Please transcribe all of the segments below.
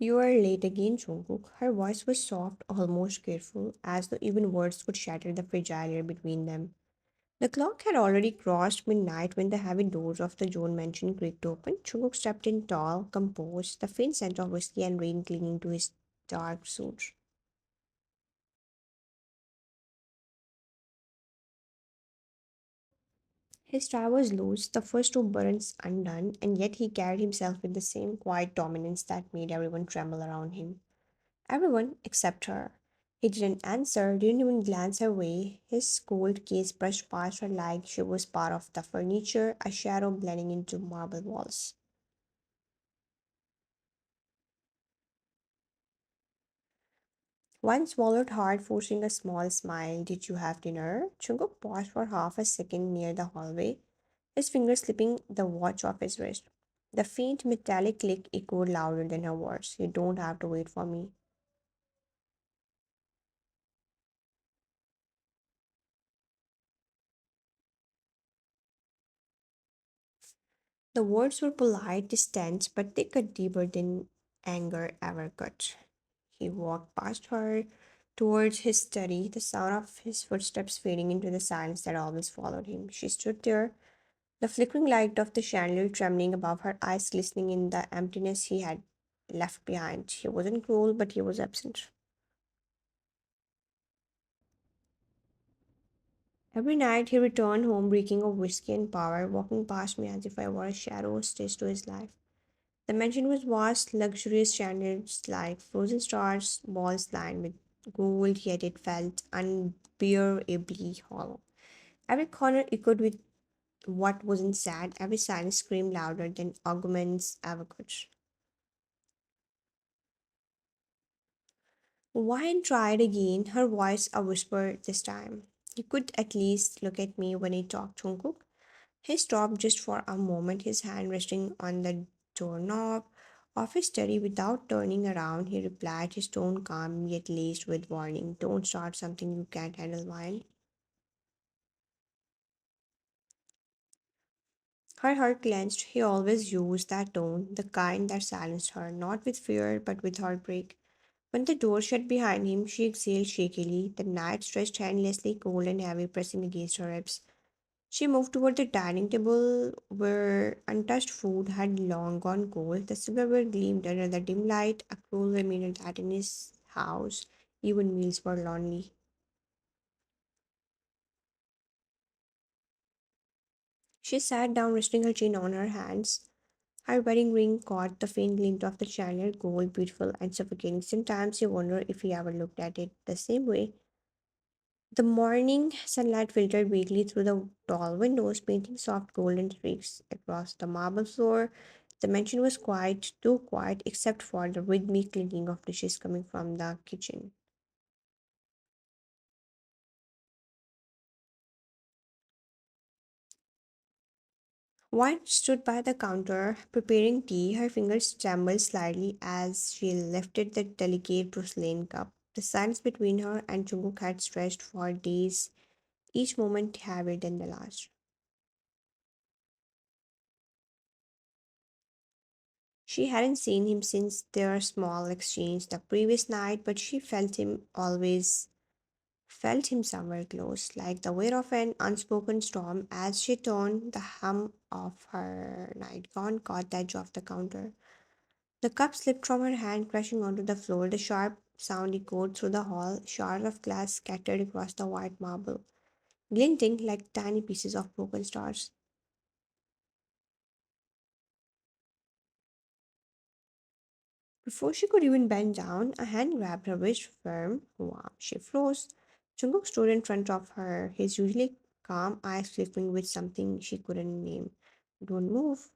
You are late again, Jungkook. Her voice was soft, almost careful, as though even words could shatter the fragile air between them. The clock had already crossed midnight when the heavy doors of the Joan mansion creaked open. Jungkook stepped in tall, composed, the faint scent of whiskey and rain clinging to his dark suit. His tie was loose, the first two buttons undone, and yet he carried himself with the same quiet dominance that made everyone tremble around him. Everyone except her. He didn't answer, didn't even glance her way. His cold gaze brushed past her like she was part of the furniture, a shadow blending into marble walls. One swallowed hard, forcing a small smile. Did you have dinner? Chunguk paused for half a second near the hallway, his fingers slipping the watch off his wrist. The faint metallic click echoed louder than her words. You don't have to wait for me. The words were polite, distant, but they cut deeper than anger ever could. He walked past her towards his study, the sound of his footsteps fading into the silence that always followed him. She stood there, the flickering light of the chandelier trembling above her eyes, glistening in the emptiness he had left behind. He wasn't cruel, but he was absent. Every night he returned home reeking of whiskey and power, walking past me as if I were a shadow stitched to his life. The mansion was vast, luxurious chandeliers like frozen stars, walls lined with gold, yet it felt unbearably hollow. Every corner echoed with what wasn't said, every silence screamed louder than arguments ever could. Wine tried again, her voice a whisper this time. He could at least look at me when he talked, Jungkook. He stopped just for a moment, his hand resting on the doorknob of his study without turning around. He replied, his tone calm yet laced with warning. Don't start something you can't handle, Wine. Her heart clenched. He always used that tone, the kind that silenced her, not with fear, but with heartbreak. When the door shut behind him, she exhaled shakily, the night stretched endlessly cold and heavy, pressing against her ribs. She moved toward the dining table where untouched food had long gone cold. The silverware gleamed under the dim light, a cruel reminder that in his house even meals were lonely. She sat down, resting her chin on her hands. Her wedding ring caught the faint glint of the chandelier, gold, beautiful and suffocating. Sometimes you wonder if he ever looked at it the same way. The morning sunlight filtered weakly through the tall windows, painting soft golden streaks across the marble floor. The mansion was quiet, too quiet, except for the rhythmic clinking of dishes coming from the kitchen. White stood by the counter, preparing tea. Her fingers trembled slightly as she lifted the delicate porcelain cup. The silence between her and Jungkook had stretched for days, each moment heavier than the last. She hadn't seen him since their small exchange the previous night, but she felt him somewhere close, like the weight of an unspoken storm. As she turned, the hum of her nightgown caught the edge of the counter. The cup slipped from her hand, crashing onto the floor. The sharp sound echoed through the hall, shards of glass scattered across the white marble, glinting like tiny pieces of broken stars. Before she could even bend down, a hand grabbed her wrist firm. Wow, she froze. Jungkook stood in front of her, his usually calm eyes flickering with something she couldn't name. Don't move.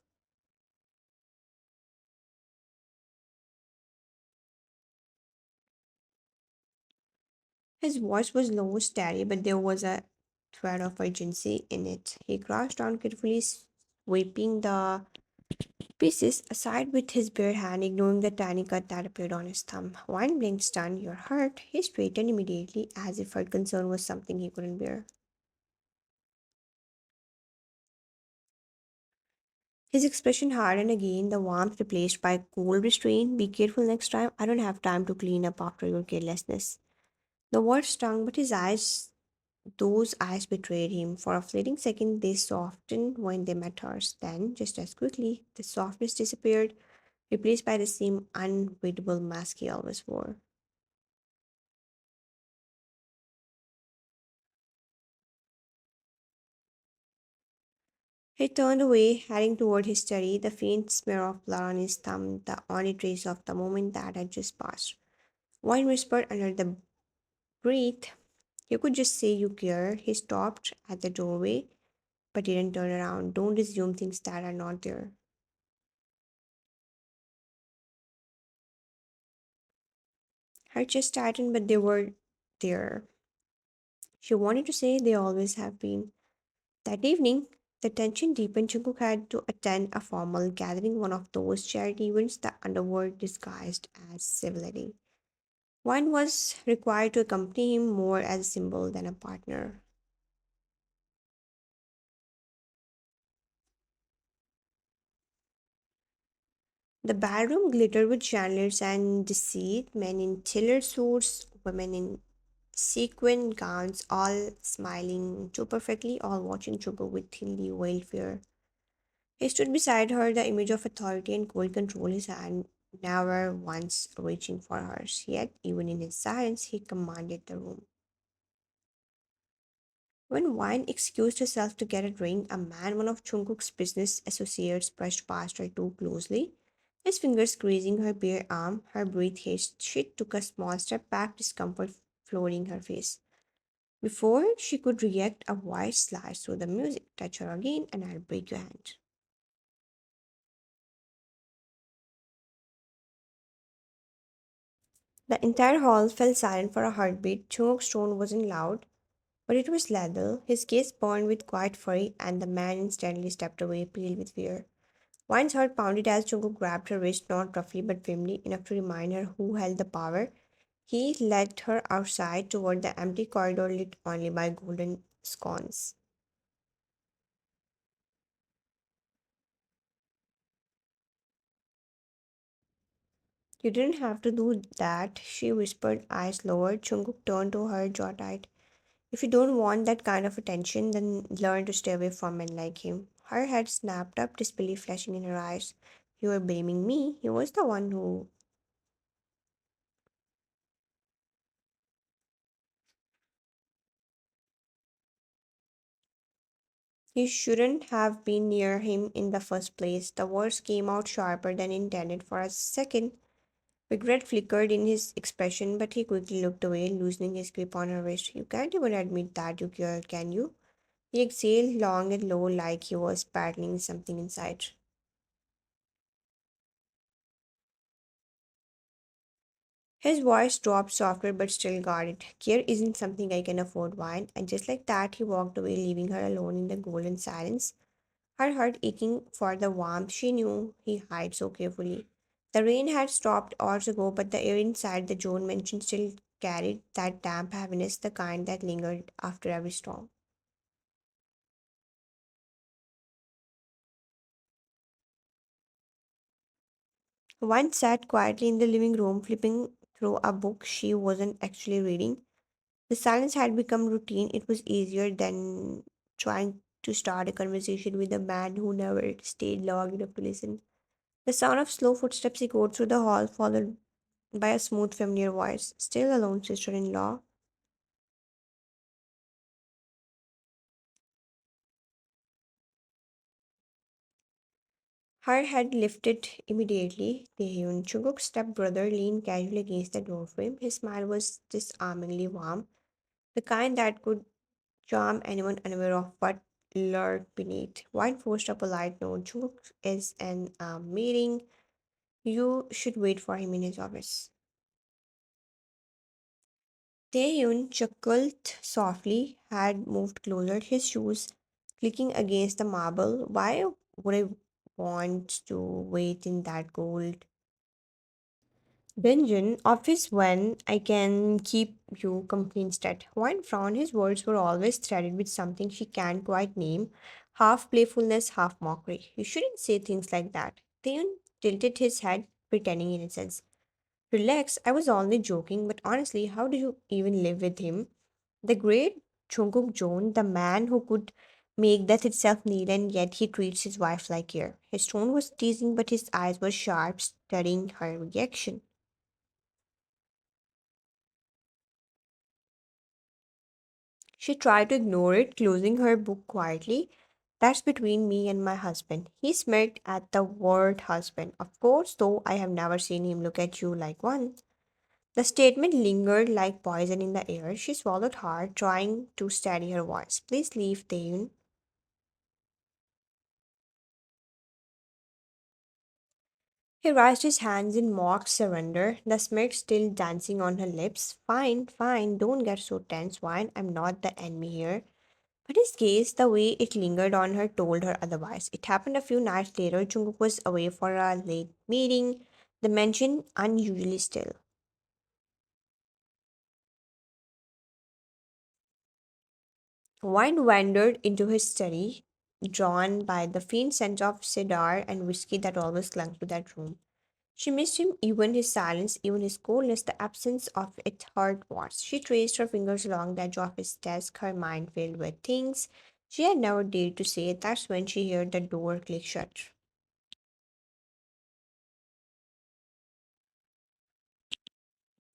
His voice was low, steady, but there was a thread of urgency in it. He crouched down carefully, sweeping the pieces aside with his bare hand, ignoring the tiny cut that appeared on his thumb. Wine blinked, stunned. You're hurt. He straightened immediately, as if her concern was something he couldn't bear. His expression hardened again, the warmth replaced by cold restraint. Be careful next time. I don't have time to clean up after your carelessness. The words stung, but his eyes, those eyes betrayed him. For a fleeting second, they softened when they met hers. Then, just as quickly, the softness disappeared, replaced by the same unbeatable mask he always wore. He turned away, heading toward his study, the faint smear of blood on his thumb, the only trace of the moment that had just passed. Wine whispered under the breath, "You could just say you care." He stopped at the doorway, but didn't turn around. Don't assume things that are not there. Her chest tightened, but they were there. She wanted to say they always have been. That evening, the tension deepened. Jungkook had to attend a formal gathering, one of those charity events the underworld disguised as civility. One was required to accompany him more as a symbol than a partner. The ballroom glittered with chandeliers and deceit, men in tailored suits, women in sequin gowns, all smiling too perfectly, all watching Jungkook with thinly veiled fear. He stood beside her, the image of authority and cold control, his hand never once reaching for hers. Yet, even in his silence, he commanded the room. When Wine excused herself to get a drink, a man, one of Jungkook's business associates, brushed past her too closely, his fingers grazing her bare arm. Her breath hissed. She took a small step back, discomfort flooding her face. Before she could react, a voice slashed through the music. "Touch her again, and I'll break your hand." The entire hall fell silent for a heartbeat. Jungkook's tone wasn't loud, but it was lethal. His gaze burned with quiet fury, and the man instantly stepped away, pale with fear. Wine's heart pounded as Jungkook grabbed her wrist, not roughly but firmly, enough to remind her who held the power. He led her outside toward the empty corridor lit only by golden scones. "You didn't have to do that," she whispered, eyes lowered. Jungkook turned to her, jaw tight. "If you don't want that kind of attention, then learn to stay away from men like him." Her head snapped up, disbelief flashing in her eyes. "You were blaming me. He was the one who..." "You shouldn't have been near him in the first place." The words came out sharper than intended. For a second, regret flickered in his expression, but he quickly looked away, loosening his grip on her wrist. "You can't even admit that you care, can you?" He exhaled long and low, like he was battling something inside. His voice dropped softer but still guarded. "Care isn't something I can afford, Wine." And just like that, he walked away, leaving her alone in the golden silence, her heart aching for the warmth she knew he hid so carefully. The rain had stopped hours ago, but the air inside the Joan mansion still carried that damp heaviness, the kind that lingered after every storm. One sat quietly in the living room, flipping through a book she wasn't actually reading. The silence had become routine. It was easier than trying to start a conversation with a man who never stayed long enough to listen. The sound of slow footsteps echoed through the hall, followed by a smooth, familiar voice. "Still alone, sister in law?" Her head lifted immediately. The Chuguk's stepbrother leaned casually against the doorframe. His smile was disarmingly warm, the kind that could charm anyone unaware of what lurked beneath. White forced a polite note. "Chuguk is in a meeting. You should wait for him in his office." Taeyun chuckled softly, had moved closer, his shoes clicking against the marble. "Why would I want to wait in that cold dungeon office when I can keep you company instead?" One frowned, his words were always threaded with something she can't quite name. half playfulness, half mockery. You shouldn't say things like that. Taeyun tilted his head, pretending innocence. Relax, I was only joking, but honestly, how do you even live with him? The great Jungkook Joon, the man who could make death itself kneel, and yet he treats his wife like air. His tone was teasing, but his eyes were sharp, studying her reaction. She tried to ignore it, closing her book quietly. That's between me and my husband. He smirked at the word husband. Of course, though I have never seen him look at you like one. The statement lingered like poison in the air. She swallowed hard, trying to steady her voice. Please leave, Taeyun. He raised his hands in mock surrender, the smirk still dancing on her lips. Fine, fine, don't get so tense, Wine. I'm not the enemy here. But his gaze, the way it lingered on her, told her otherwise. It happened a few nights later. Jungkook was away for a late meeting, the mansion unusually still. Wine wandered into his study, drawn by the faint scent of cedar and whiskey that always clung to that room. She missed him, even his silence, even his coldness, the absence of it hurt worse. She traced her fingers along the edge of his desk, her mind filled with things she had never dared to say. That's when she heard the door click shut.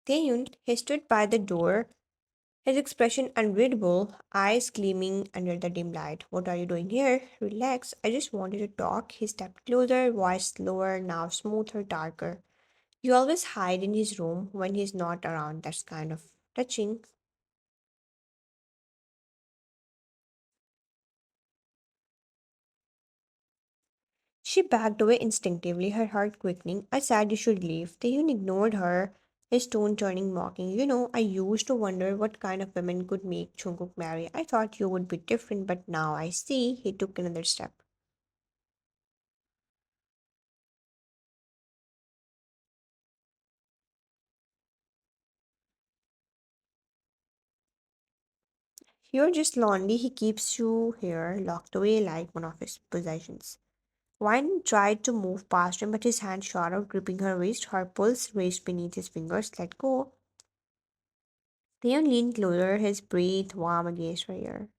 Taeyun, he stood by the door, his expression unreadable, eyes gleaming under the dim light. What are you doing here? Relax, I just wanted to talk. He stepped closer, voice slower, now smoother, darker. You always hide in his room when he's not around. That's kind of touching. She backed away instinctively, her heart quickening. I said you should leave. Taehyun ignored her, his tone turning mocking. You know, I used to wonder what kind of women could make Jungkook marry. I thought you would be different, but now I see. He took another step. You're just lonely. He keeps you here, locked away like one of his possessions. Wine tried to move past him, but his hand shot out, gripping her wrist. Her pulse raced beneath his fingers. Let go. Theon leaned closer, his breath warm against her ear.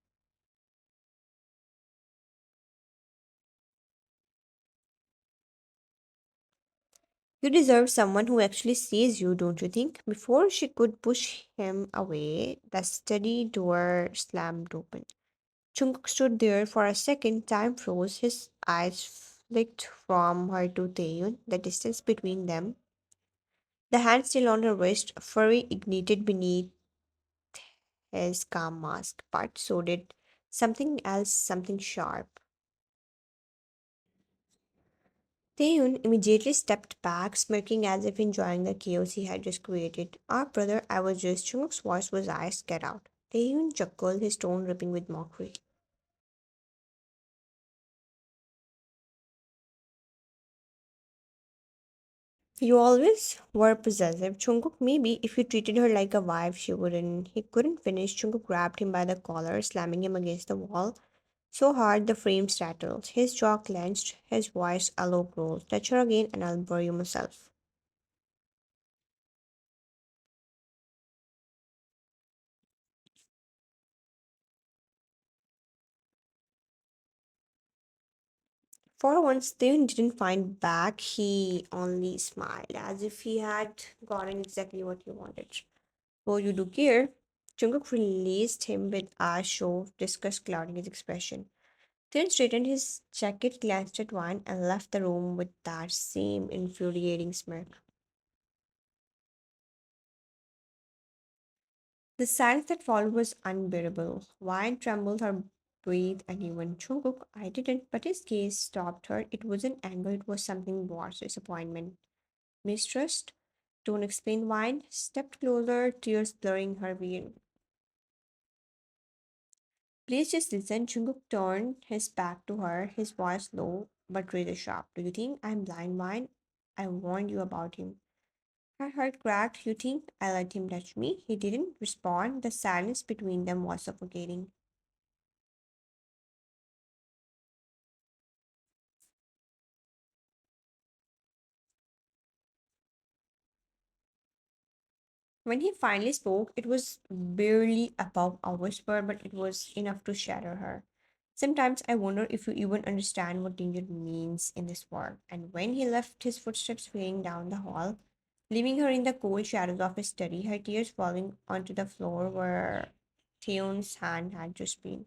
You deserve someone who actually sees you, don't you think? Before she could push him away, the study door slammed open. Jungkook stood there for a second, time froze, his eyes flicked from her to Taeyun, the distance between them. The hand still on her wrist, fury ignited beneath his calm mask, but so did something else, something sharp. Taeyun immediately stepped back, smirking as if enjoying the chaos he had just created. Our brother, I was just. Chunguk's voice was ice, get out. Taeyun chuckled, his tone dripping with mockery. You always were possessive. Jungkook, maybe if you treated her like a wife, she wouldn't. He couldn't finish. Jungkook grabbed him by the collar, slamming him against the wall so hard the frames rattled. His jaw clenched, his voice a low growl. Touch her again and I'll bury you myself. For once, Steven didn't find back. He only smiled, as if he had gotten exactly what he wanted. Oh, you do care? Jungkook released him with a show of disgust clouding his expression. Then straightened his jacket, glanced at Wine, and left the room with that same infuriating smirk. The silence that followed was unbearable. Wine trembled her breath, and even Jungkook, I didn't, but his gaze stopped her. It wasn't anger, it was something worse, disappointment. Mistrust, don't explain wine, stepped closer, tears blurring her vision. Please just listen. Jungkook turned his back to her, his voice low but razor sharp. Do you think I'm blind wine? I warned you about him. Her heart cracked. You think I let him touch me? He didn't respond. The silence between them was suffocating. When he finally spoke, it was barely above a whisper, but it was enough to shatter her. Sometimes I wonder if you even understand what danger means in this world. And when he left, his footsteps fading down the hall, leaving her in the cold shadows of his study, her tears falling onto the floor where Theon's hand had just been.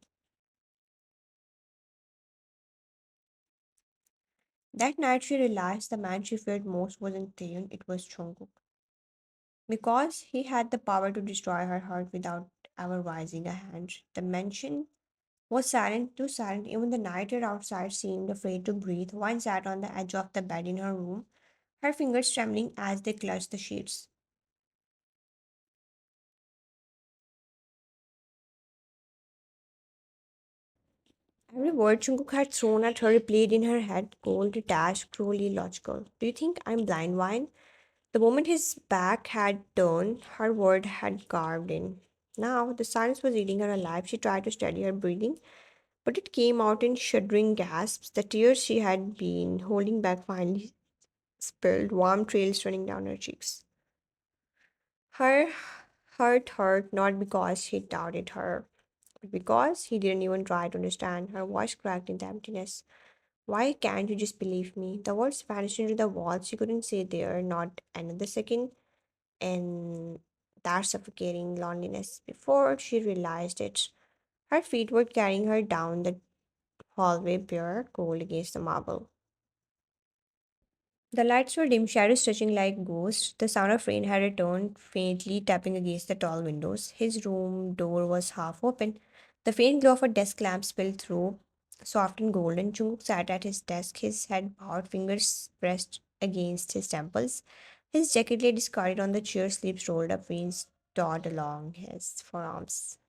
That night she realized the man she feared most wasn't Theon, it was Jungkook. Because he had the power to destroy her heart without ever raising a hand. The mansion was silent, too silent. Even the night air outside seemed afraid to breathe. One sat on the edge of the bed in her room, her fingers trembling as they clutched the sheets. Every word Jungkook had thrown at her replayed in her head, cold, detached, cruelly logical. Do you think I'm blind, Wine? The moment his back had turned, her word had carved in. Now the silence was eating her alive. She tried to steady her breathing, but it came out in shuddering gasps. The tears she had been holding back finally spilled, warm trails running down her cheeks. Her heart hurt not because he doubted her, but because he didn't even try to understand. Her voice cracked in the emptiness. Why can't you just believe me? The words vanished into the walls. She couldn't stay there, not another second, and that suffocating loneliness. Before she realized it, her feet were carrying her down the hallway, bare, cold against the marble. The lights were dim, shadows stretching like ghosts. The sound of rain had returned, faintly tapping against the tall windows. His room door was half open. The faint glow of a desk lamp spilled through, soft and golden. Jungkook sat at his desk, his head bowed, fingers pressed against his temples. His jacket lay discarded on the chair, sleeves rolled up, veins taut along his forearms.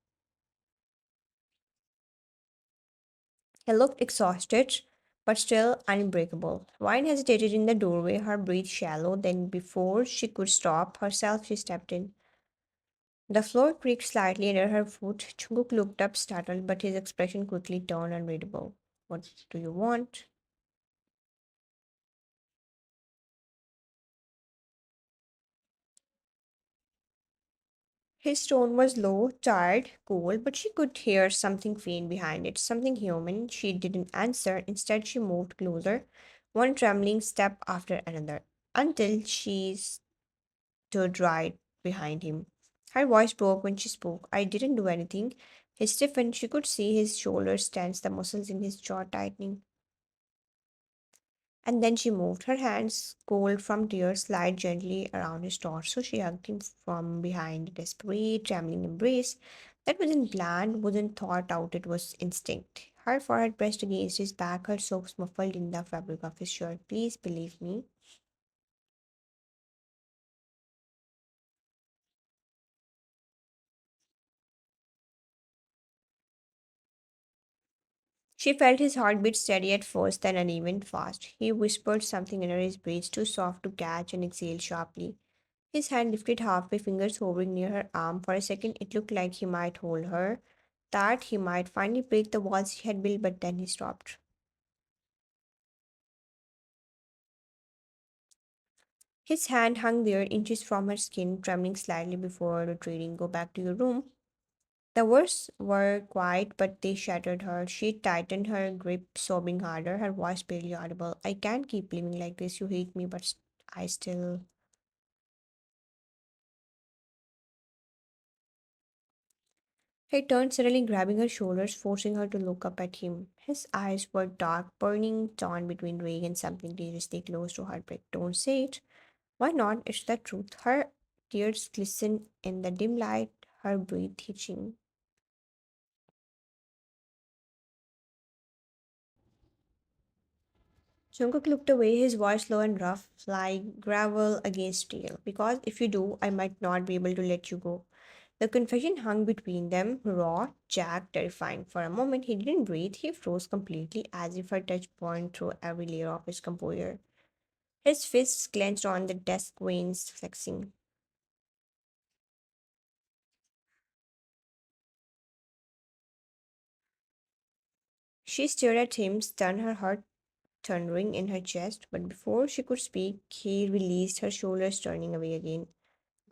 He looked exhausted, but still unbreakable. Wine hesitated in the doorway, her breath shallow. Then, before she could stop herself, she stepped in. The floor creaked slightly under her foot. Chunguk looked up, startled, but his expression quickly turned unreadable. What do you want? His tone was low, tired, cold, but she could hear something faint behind it, something human. She didn't answer. Instead, she moved closer, one trembling step after another, until she stood right behind him. Her voice broke when she spoke. I didn't do anything. He stiffened. She could see his shoulders tense, the muscles in his jaw tightening. And then she moved. Her hands, cold from tears, slid gently around his torso. She hugged him from behind, a desperate, trembling embrace that wasn't planned, wasn't thought out, it was instinct. Her forehead pressed against his back, her sobs muffled in the fabric of his shirt. Please believe me. She felt his heartbeat steady at first, then uneven, fast. He whispered something under his breath, too soft to catch, and exhaled sharply. His hand lifted halfway, fingers hovering near her arm. For a second, it looked like he might hold her, that he might finally break the walls he had built, but then he stopped. His hand hung there, inches from her skin, trembling slightly before retreating. Go back to your room. The words were quiet, but they shattered her. She tightened her grip, sobbing harder, her voice barely audible. I can't keep living like this. You hate me, but I still. He turned suddenly, grabbing her shoulders, forcing her to look up at him. His eyes were dark, burning, torn between rage and something dangerously close to heartbreak. Don't say it. Why not? It's the truth. Her tears glistened in the dim light, her breath hitching. Jungkook looked away, his voice low and rough, like gravel against steel. Because if you do, I might not be able to let you go. The confession hung between them, raw, jagged, terrifying. For a moment, he didn't breathe. He froze completely, as if her touch burned through every layer of his composure. His fists clenched on the desk, veins flexing. She stared at him, stunned, her heart thundering in her chest. But before she could speak, he released her shoulders, turning away again.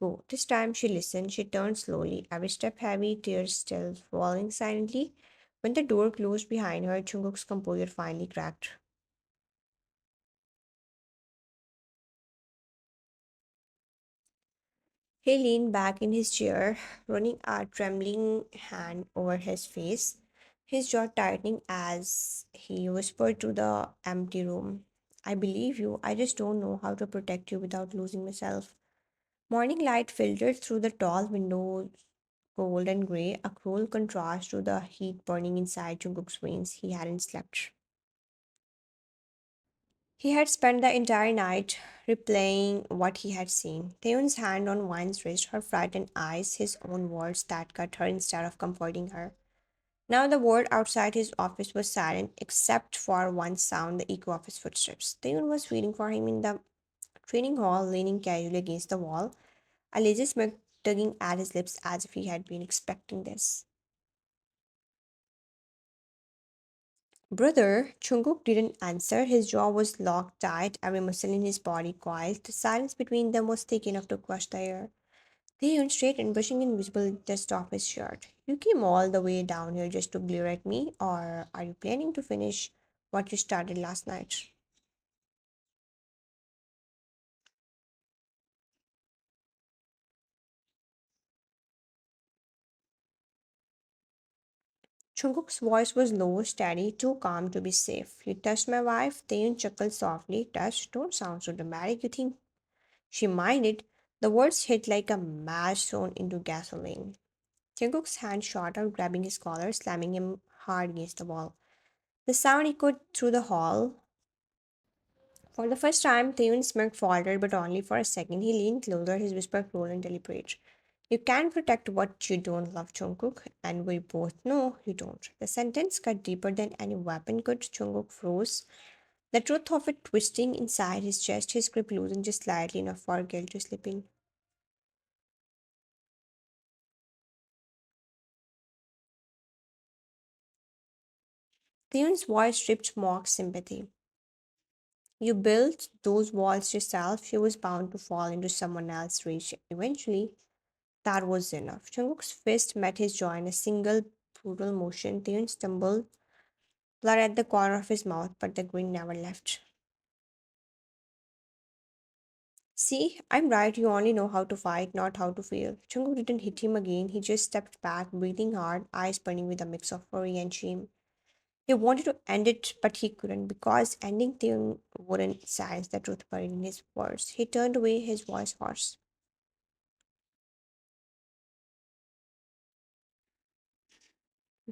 Go. This time she listened. She turned slowly, every step heavy, tears still falling silently. When the door closed behind her, Jungkook's composure finally cracked. He leaned back in his chair, running a trembling hand over his face, his jaw tightening as he whispered to the empty room. I believe you. I just don't know how to protect you without losing myself. Morning light filtered through the tall windows, cold and grey, a cruel contrast to the heat burning inside Jungkook's veins. He hadn't slept. He had spent the entire night replaying what he had seen. Taeyeon's hand on Wine's wrist, her frightened eyes, his own words that cut her instead of comforting her. Now the world outside his office was silent, except for one sound, the echo of his footsteps. Taeyeon was waiting for him in the training hall, leaning casually against the wall, a lazy smirk tugging at his lips as if he had been expecting this. Brother, Jungkook didn't answer. His jaw was locked tight, every muscle in his body coiled. The silence between them was thick enough to crush the air. They went straight and brushing invisible dust off his shirt. You came all the way down here just to glare at me, or are you planning to finish what you started last night? Jungkook's voice was low, steady, too calm to be safe. You touched my wife? Taeyun chuckled softly. Touch? Don't sound so dramatic. You think she minded? The words hit like a match thrown into gasoline. Jungkook's hand shot out, grabbing his collar, slamming him hard against the wall. The sound echoed through the hall. For the first time, Taeyeon's smirk faltered, but only for a second. He leaned closer, his whisper cool and deliberate. You can't protect what you don't love, Jungkook, and we both know you don't. The sentence cut deeper than any weapon could. Jungkook froze, the truth of it twisting inside his chest, his grip loosened just slightly enough for guilt to slip in. Taeyeon's voice stripped mock sympathy. You built those walls yourself. She was bound to fall into someone else's reach eventually. That was enough. Jungkook's fist met his jaw in a single brutal motion. Taeyeon stumbled, blood at the corner of his mouth, but the grin never left. See, I'm right. You only know how to fight, not how to feel. Jungkook didn't hit him again. He just stepped back, breathing hard, eyes burning with a mix of worry and shame. He wanted to end it, but he couldn't because ending Taeyeon wouldn't silence the truth buried in his words. He turned away, his voice hoarse.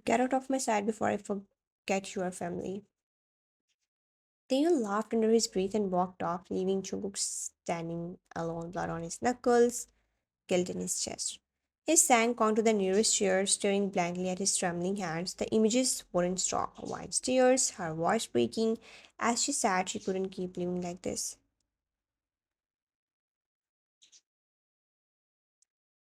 Get out of my sight before I forget your family. Theo laughed under his breath and walked off, leaving Jungkook standing alone, blood on his knuckles, guilt in his chest. He sank onto the nearest chair, staring blankly at his trembling hands. The images wouldn't stop. Wine's tears, her voice breaking. As she sat, she couldn't keep living like this.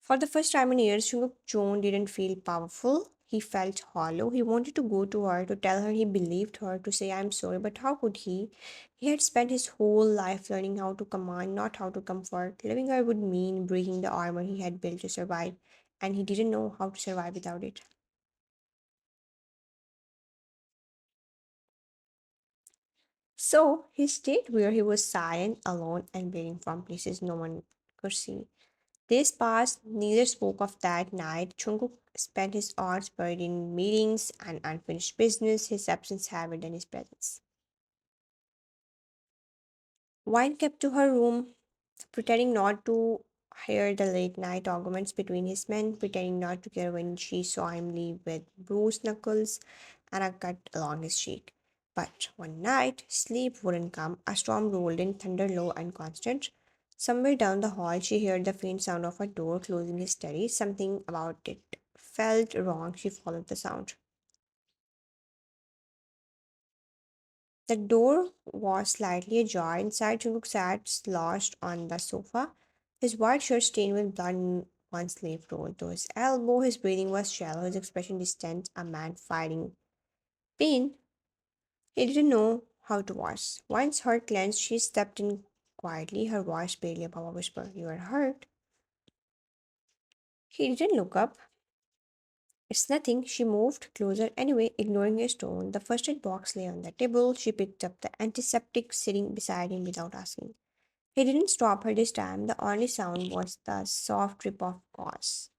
For the first time in years, Jungkook Joon didn't feel powerful. He felt hollow. He wanted to go to her, to tell her he believed her, to say, I'm sorry, but how could he? He had spent his whole life learning how to command, not how to comfort. Loving her would mean breaking the armor he had built to survive, and he didn't know how to survive without it. So he stayed where he was silent, alone, and waiting from places no one could see. This past, neither spoke of that night. Jungkook spent his hours buried in meetings and unfinished business, his absence heavier than his presence. Wine kept to her room, pretending not to hear the late night arguments between his men, pretending not to care when she saw him leave with bruised knuckles and a cut along his cheek. But one night, sleep wouldn't come. A storm rolled in, thunder low and constant. Somewhere down the hall, she heard the faint sound of a door closing his study. Something about it felt wrong. She followed the sound. The door was slightly ajar. Inside, Jungkook sat slouched on the sofa, his white shirt stained with blood and one sleeve rolled to his elbow. His breathing was shallow, his expression distant, a man fighting pain he didn't know how to watch. Once her clenched, she stepped in quietly, her voice barely above a whisper. You are hurt. He didn't look up. It's nothing. She moved closer anyway, ignoring his tone. The first aid box lay on the table. She picked up the antiseptic sitting beside him without asking. He didn't stop her this time. The only sound was the soft drip of gauze.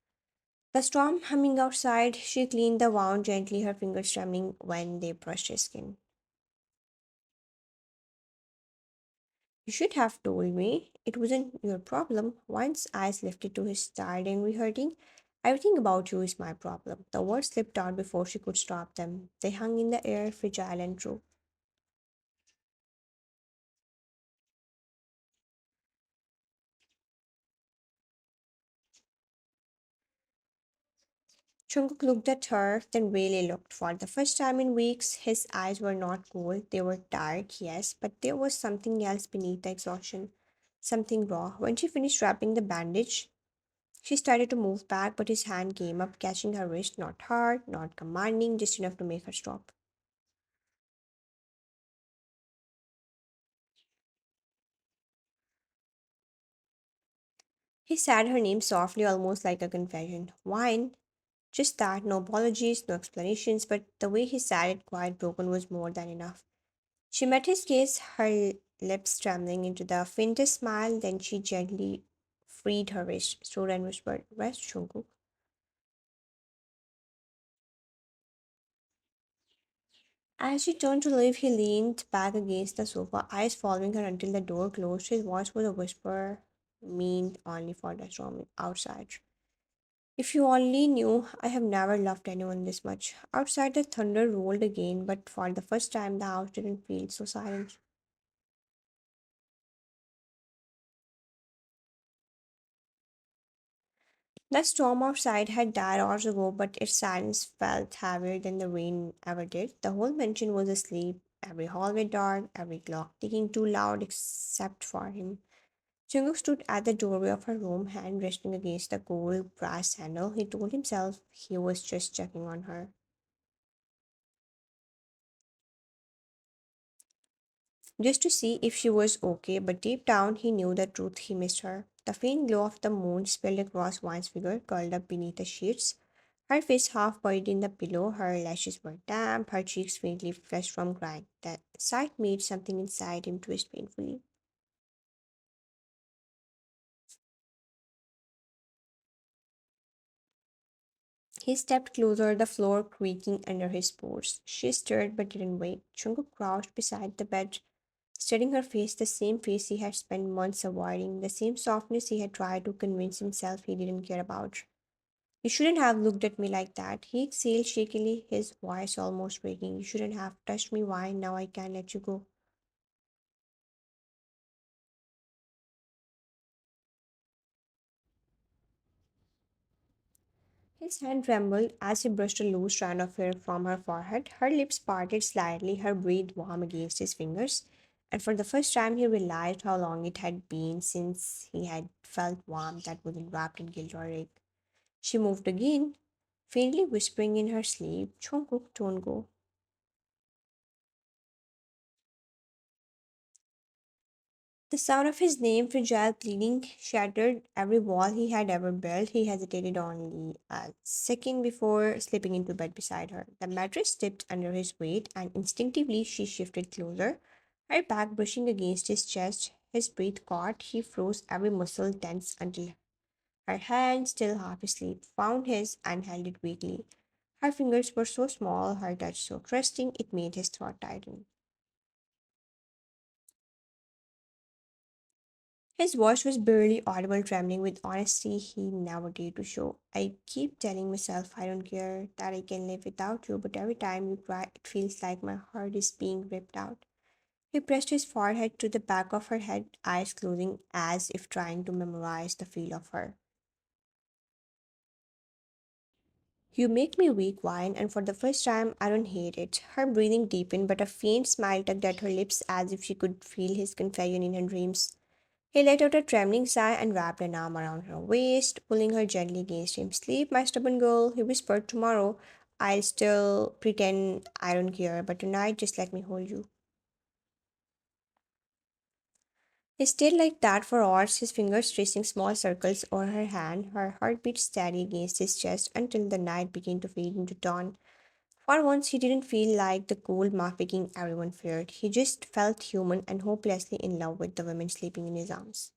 The storm humming outside, she cleaned the wound gently, her fingers trembling when they brushed his skin. You should have told me. It wasn't your problem. Once eyes lifted to his tired, angry hurting. Everything about you is my problem. The words slipped out before she could stop them. They hung in the air, fragile and true. Jungkook looked at her, then really looked. For the first time in weeks, his eyes were not cold. They were tired, yes, but there was something else beneath the exhaustion. Something raw. When she finished wrapping the bandage, she started to move back, but his hand came up, catching her wrist, not hard, not commanding, just enough to make her stop. He said her name softly, almost like a confession. Wine. Just that, no apologies, no explanations, but the way he said it, quite broken, was more than enough. She met his gaze, her lips trembling into the faintest smile, then she gently freed her wrist, stood and whispered, Rest, Jungkook. As she turned to leave, he leaned back against the sofa, eyes following her until the door closed. His voice was a whisper, meant only for the storm outside. If you only knew, I have never loved anyone this much. Outside, the thunder rolled again, but for the first time, the house didn't feel so silent. The storm outside had died hours ago, but its silence felt heavier than the rain ever did. The whole mansion was asleep, every hallway dark, every clock ticking too loud except for him. Jungkook stood at the doorway of her room, hand resting against the gold brass handle. He told himself he was just checking on her, just to see if she was okay, but deep down he knew the truth. He missed her. The faint glow of the moon spilled across Wan's figure, curled up beneath the sheets. Her face half buried in the pillow, her lashes were damp, her cheeks faintly flushed from crying. That sight made something inside him twist painfully. He stepped closer, the floor creaking under his force. She stirred but didn't wait. Chungu crouched beside the bed, studying her face, the same face he had spent months avoiding, the same softness he had tried to convince himself he didn't care about. You shouldn't have looked at me like that. He exhaled shakily, his voice almost breaking. You shouldn't have touched me. Why? Now I can't let you go. His hand trembled as he brushed a loose strand of hair from her forehead. Her lips parted slightly, her breath warm against his fingers, and for the first time he realized how long it had been since he had felt warmth that wasn't wrapped in guilt or ache. She moved again, faintly whispering in her sleep, Jungkook, don't go. The sound of his name, fragile pleading, shattered every wall he had ever built. He hesitated only a second before slipping into bed beside her. The mattress tipped under his weight, and instinctively she shifted closer, her back brushing against his chest. His breath caught. He froze, every muscle tense until her hand, still half asleep, found his and held it weakly. Her fingers were so small, her touch so trusting, it made his throat tighten. His voice was barely audible, trembling with honesty he never dared to show. I keep telling myself I don't care, that I can live without you, but every time you cry, it feels like my heart is being ripped out. He pressed his forehead to the back of her head, eyes closing as if trying to memorize the feel of her. You make me weak, Wine, and for the first time, I don't hate it. Her breathing deepened, but a faint smile tugged at her lips as if she could feel his confession in her dreams. He let out a trembling sigh and wrapped an arm around her waist, pulling her gently against him. Sleep, my stubborn girl, he whispered. Tomorrow, I'll still pretend I don't care, but tonight, just let me hold you. He stayed like that for hours, his fingers tracing small circles over her hand, her heartbeat steady against his chest until the night began to fade into dawn. For once, he didn't feel like the cold mafia king everyone feared. He just felt human and hopelessly in love with the women sleeping in his arms.